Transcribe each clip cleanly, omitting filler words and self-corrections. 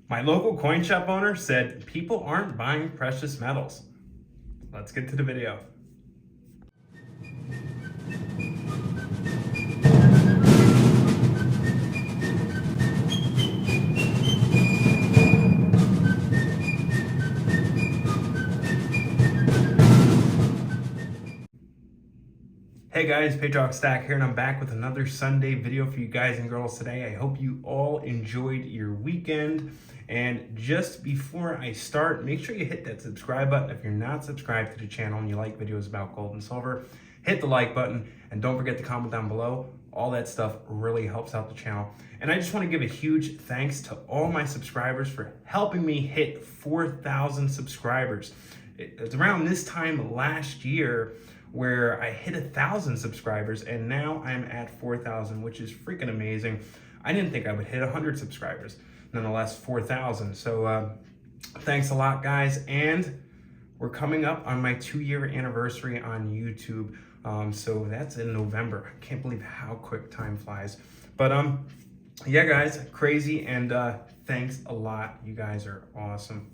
My local coin shop owner said people aren't buying precious metals. Let's get to the video. Hey guys, Patriotic here, and I'm back with another Sunday video for you guys and girls today. I hope you all enjoyed your weekend. And just before I start, make sure you hit that subscribe button. If you're not subscribed to the channel and you like videos about gold and silver, hit the like button and don't forget to comment down below. All that stuff really helps out the channel. And I just want to give a huge thanks to all my subscribers for helping me hit 4,000 subscribers. It's around this time last year where I hit 1,000 subscribers, and now I'm at 4,000, which is freaking amazing. I didn't think I would hit 100 subscribers, nonetheless 4,000. So thanks a lot, guys. And we're coming up on my 2-year anniversary on YouTube. So that's in November. I can't believe how quick time flies. But yeah, guys, crazy, and thanks a lot. You guys are awesome.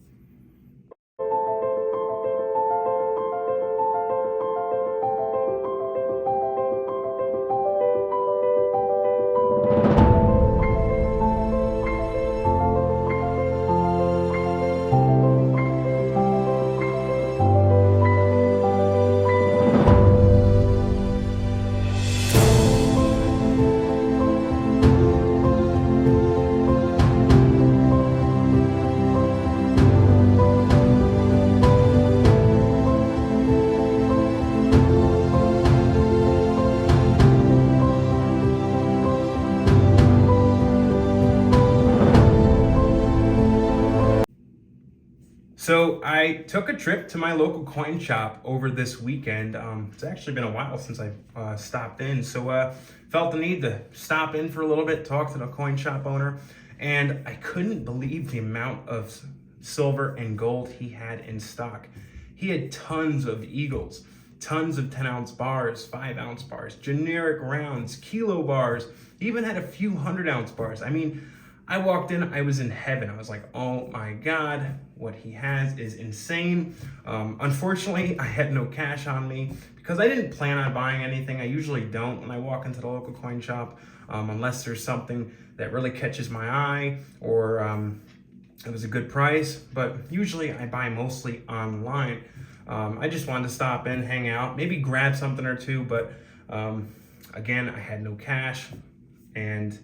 So I took a trip to my local coin shop over this weekend. It's actually been a while since I stopped in, so felt the need to stop in for a little bit, talk to the coin shop owner, and I couldn't believe the amount of silver and gold he had in stock. He had tons of eagles, tons of 10-ounce bars, 5-ounce bars, generic rounds, kilo bars. He even had a few 100-ounce bars. I mean, I walked in, I was in heaven. I was like, oh my God, what he has is insane. Unfortunately, I had no cash on me because I didn't plan on buying anything. I usually don't when I walk into the local coin shop, unless there's something that really catches my eye or it was a good price, but usually I buy mostly online. I just wanted to stop in, hang out, maybe grab something or two, but again, I had no cash, and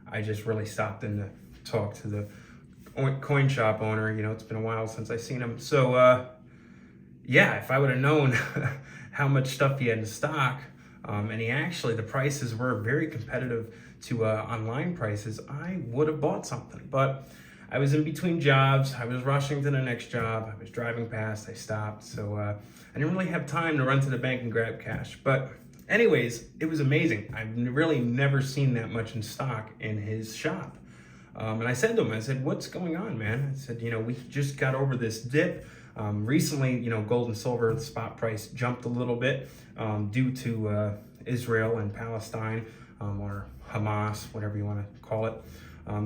I just really stopped in to talk to the coin shop owner. You know, it's been a while since I seen him. So yeah, if I would have known how much stuff he had in stock, and the prices were very competitive to online prices, I would have bought something. But I was in between jobs. I was rushing to the next job. I was driving past. I stopped. So I didn't really have time to run to the bank and grab cash. But anyways, it was amazing. I've really never seen that much in stock in his shop. And I said to him, I said, what's going on, man? I said, you know, we just got over this dip. Recently, you know, gold and silver, the spot price jumped a little bit due to Israel and Palestine, or Hamas, whatever you want to call it.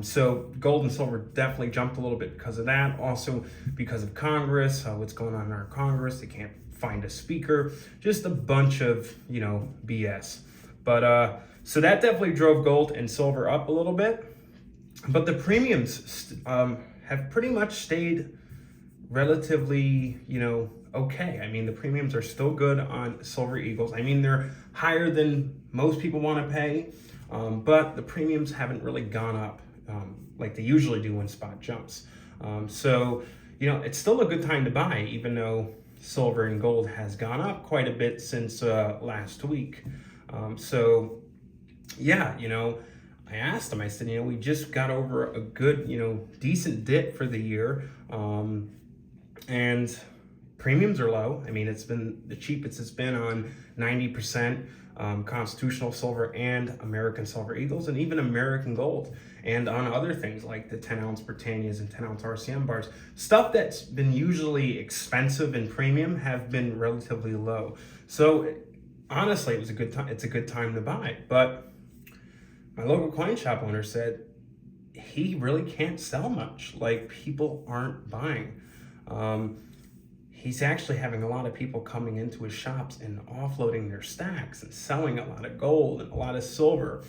So gold and silver definitely jumped a little bit because of that. Also because of Congress, what's going on in our Congress. They can't find a speaker, just a bunch of, you know, BS. But so that definitely drove gold and silver up a little bit. But the premiums have pretty much stayed relatively, you know, okay. I mean, the premiums are still good on Silver Eagles. I mean, they're higher than most people want to pay, but the premiums haven't really gone up like they usually do when spot jumps. So, you know, it's still a good time to buy, even though silver and gold has gone up quite a bit since last week. So yeah, you know, I asked him, I said, you know, we just got over a good, you know, decent dip for the year. And premiums are low. I mean, it's been the cheapest it's been on 90% constitutional silver and American Silver Eagles, and even American gold, and on other things like the 10-ounce Britannias and 10-ounce RCM bars. Stuff that's been usually expensive and premium have been relatively low. So honestly, it was a good time. It's a good time to buy. But my local coin shop owner said he really can't sell much. Like, people aren't buying. He's actually having a lot of people coming into his shops and offloading their stacks and selling a lot of gold and a lot of silver.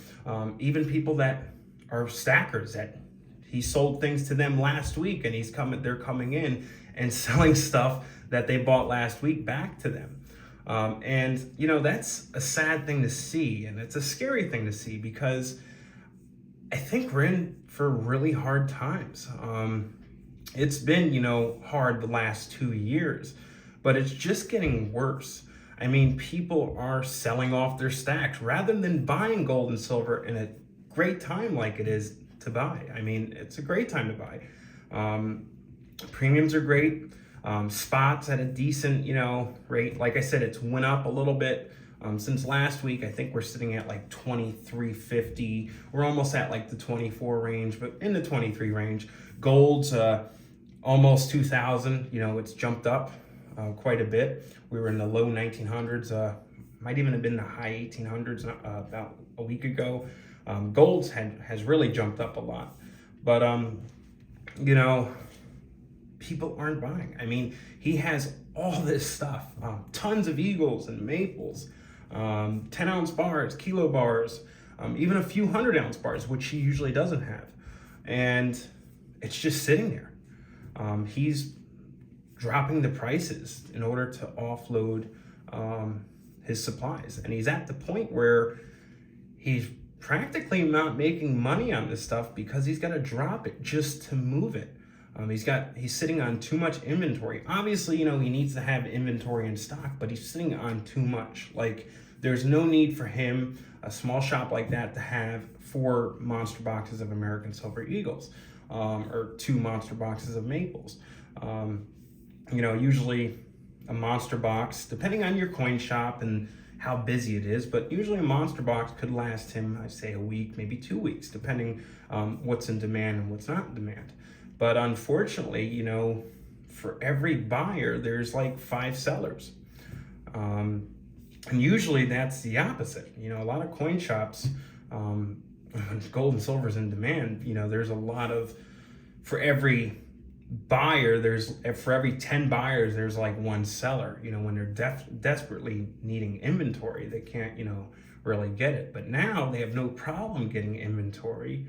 Even people that are stackers that he sold things to them last week, and they're coming in and selling stuff that they bought last week back to them. And that's a sad thing to see, and it's a scary thing to see, because I think we're in for really hard times. It's been, hard the last 2 years, but it's just getting worse. I mean, people are selling off their stacks rather than buying gold and silver in a great time like it is to buy. I mean, it's a great time to buy. Premiums are great. Spots at a decent, rate. Like I said, it's went up a little bit. Since last week. I think we're sitting at like 23.50. We're almost at like the 24 range, but in the 23 range. Gold's almost 2,000. It's jumped up quite a bit. We were in the low 1900s. Might even have been the high 1800s about a week ago. Gold's has really jumped up a lot, but people aren't buying. I mean, he has all this stuff, tons of eagles and maples, 10-ounce bars, kilo bars, even a few 100-ounce bars, which he usually doesn't have. And it's just sitting there. He's dropping the prices in order to offload his supplies. And he's at the point where he's practically not making money on this stuff because he's got to drop it just to move it. He's sitting on too much inventory. Obviously, he needs to have inventory in stock, but he's sitting on too much. Like, there's no need for him, a small shop like that, to have 4 monster boxes of American Silver Eagles, or 2 monster boxes of Maples. Usually a monster box, depending on your coin shop and how busy it is, but usually a monster box could last him, I'd say, a week, maybe 2 weeks, depending what's in demand and what's not in demand. But unfortunately, for every buyer, there's like 5 sellers. And usually that's the opposite. A lot of coin shops, when gold and silver is in demand, there's a lot of, for every buyer, for every 10 buyers, there's like 1 seller. When they're desperately needing inventory, they can't, really get it. But now they have no problem getting inventory.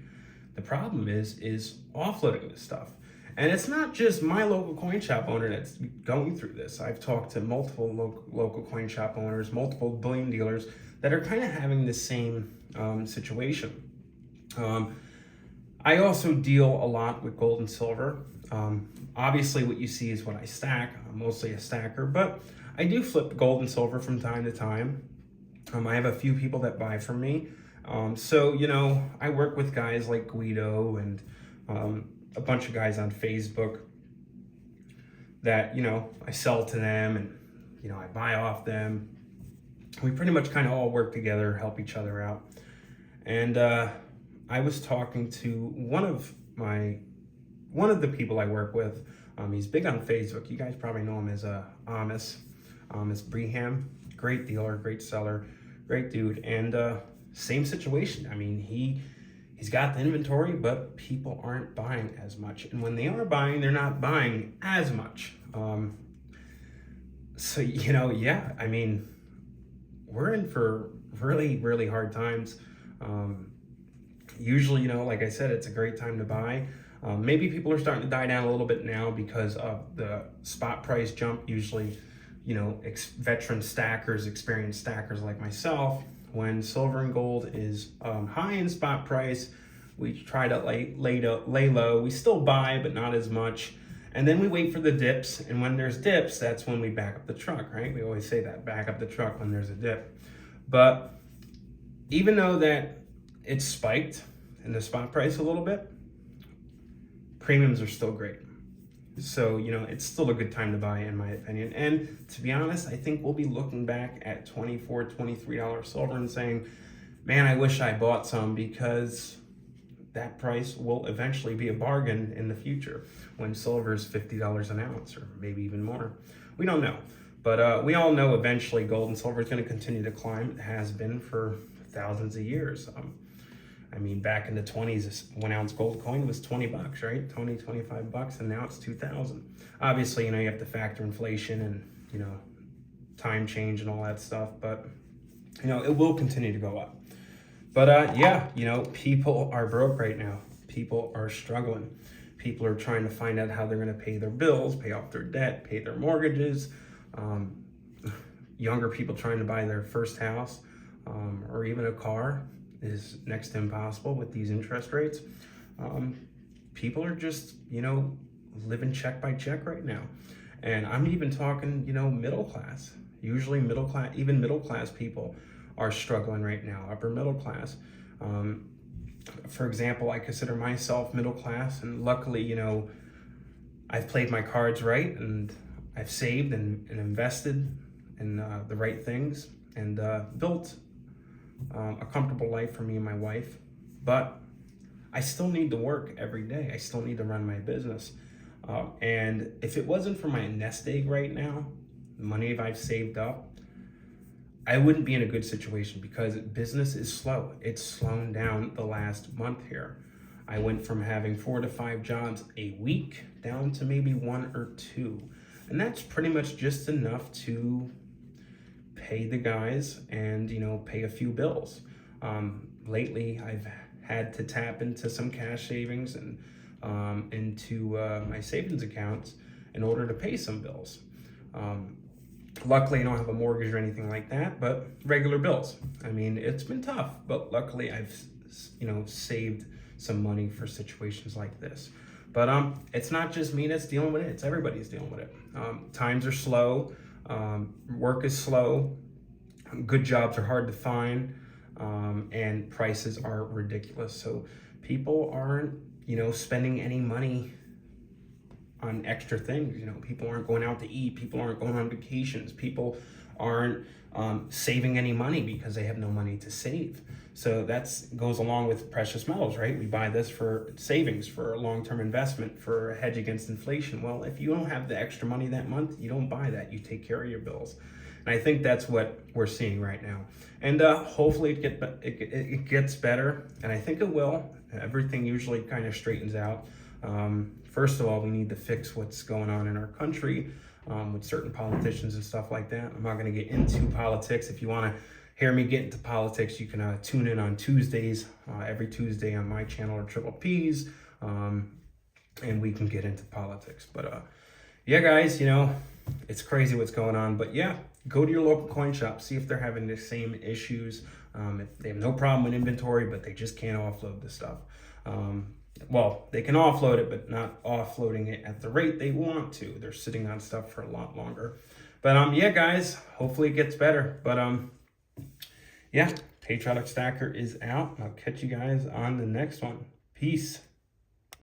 The problem is offloading this stuff. And it's not just my local coin shop owner that's going through this. I've talked to multiple local coin shop owners, multiple bullion dealers that are kind of having the same situation. I also deal a lot with gold and silver. Obviously what you see is what I stack. I'm mostly a stacker, but I do flip gold and silver from time to time. I have a few people that buy from me. So, I work with guys like Guido and a bunch of guys on Facebook that, I sell to them and, I buy off them. We pretty much kind of all work together, help each other out. And I was talking to one of the people I work with. He's big on Facebook. You guys probably know him as Amos Breham. Great dealer, great seller, great dude. And same situation. I mean, he's got the inventory, but people aren't buying as much. And when they are buying, they're not buying as much. So, yeah, I mean, we're in for really, really hard times. Usually, like I said, it's a great time to buy. Maybe people are starting to die down a little bit now because of the spot price jump. Usually, veteran stackers, experienced stackers like myself, when silver and gold is high in spot price, we try to lay low. We still buy, but not as much. And then we wait for the dips. And when there's dips, that's when we back up the truck, right? We always say that, back up the truck when there's a dip. But even though that it's spiked in the spot price a little bit, premiums are still great. So, it's still a good time to buy, in my opinion. And to be honest, I think we'll be looking back at $24, $23 silver and saying, man, I wish I bought some, because that price will eventually be a bargain in the future when silver is $50 an ounce, or maybe even more. We don't know. But we all know eventually gold and silver is going to continue to climb. It has been for thousands of years. I mean, back in the 20s, this 1 ounce gold coin was 20 bucks, right? 20, 25 bucks, and now it's 2,000. Obviously, you have to factor inflation and, time change and all that stuff, but, it will continue to go up. But yeah, people are broke right now. People are struggling. People are trying to find out how they're going to pay their bills, pay off their debt, pay their mortgages. Younger people trying to buy their first house or even a car is next to impossible with these interest rates. People are just, living check by check right now. And I'm even talking, middle class. Usually middle class, even middle class people are struggling right now, upper middle class. For example, I consider myself middle class, and luckily, I've played my cards right, and I've saved and invested in the right things, and built a comfortable life for me and my wife. But I still need to work every day. I still need to run my business. And if it wasn't for my nest egg right now, the money I've saved up, I wouldn't be in a good situation because business is slow. It's slowed down the last month here. I went from having 4 to 5 jobs a week down to maybe 1 or 2. And that's pretty much just enough to pay the guys and, pay a few bills. Lately, I've had to tap into some cash savings and into my savings accounts in order to pay some bills. Luckily, I don't have a mortgage or anything like that, but regular bills. I mean, it's been tough, but luckily I've, saved some money for situations like this. But it's not just me that's dealing with it, it's everybody's dealing with it. Times are slow, work is slow, good jobs are hard to find, and prices are ridiculous. So people aren't, spending any money on extra things. People aren't going out to eat, people aren't going on vacations, people aren't saving any money because they have no money to save. So that goes along with precious metals, right? We buy this for savings, for a long-term investment, for a hedge against inflation. Well, if you don't have the extra money that month, you don't buy that, you take care of your bills. And I think that's what we're seeing right now. And hopefully it gets better, and I think it will. Everything usually kind of straightens out. First of all, we need to fix what's going on in our country with certain politicians and stuff like that. I'm not going to get into politics. If you want to hear me get into politics, you can tune in on Tuesdays, every Tuesday on my channel or Triple P's, and we can get into politics. But yeah, guys, it's crazy what's going on. But yeah, go to your local coin shop, see if they're having the same issues. If they have no problem with inventory, but they just can't offload the stuff. Well, they can offload it, but not offloading it at the rate they want to. They're sitting on stuff for a lot longer. But yeah, guys, hopefully it gets better. But yeah, Patriotic Stacker is out. I'll catch you guys on the next one. Peace.